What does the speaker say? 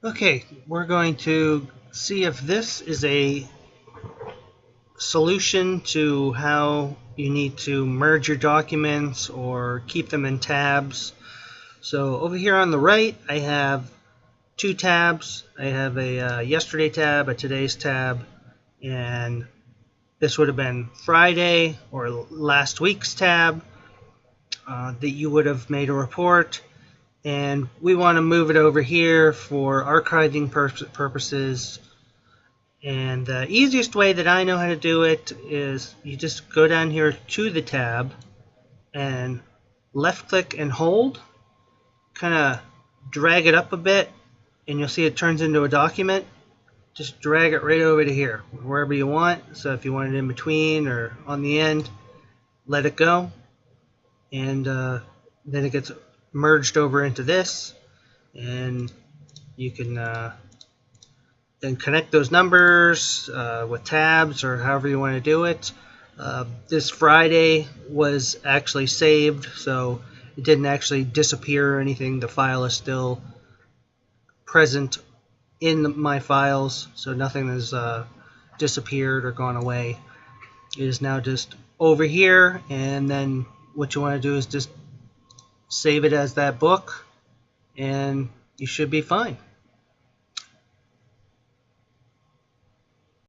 Okay, we're going to see if this is a solution to how you need to merge your documents or keep them in tabs. So over here on the right, I have two tabs. I have a yesterday tab, a today's tab, and this would have been Friday or last week's tab that you would have made a report. And we want to move it over here for archiving purposes. And the easiest way that I know how to do it is you just go down here to the tab and left click and hold, kind of drag it up a bit, and you'll see it turns into a document. Just drag it right over to here, wherever you want. So if you want it in between or on the end, let it go. And then it gets merged over into this, and you can then connect those numbers with tabs or however you want to do it. This Friday was actually saved, so it didn't actually disappear or anything. The file is still present in my files, so nothing has disappeared or gone away. It is now just over here, and then what you want to do is just save it as that book, and you should be fine.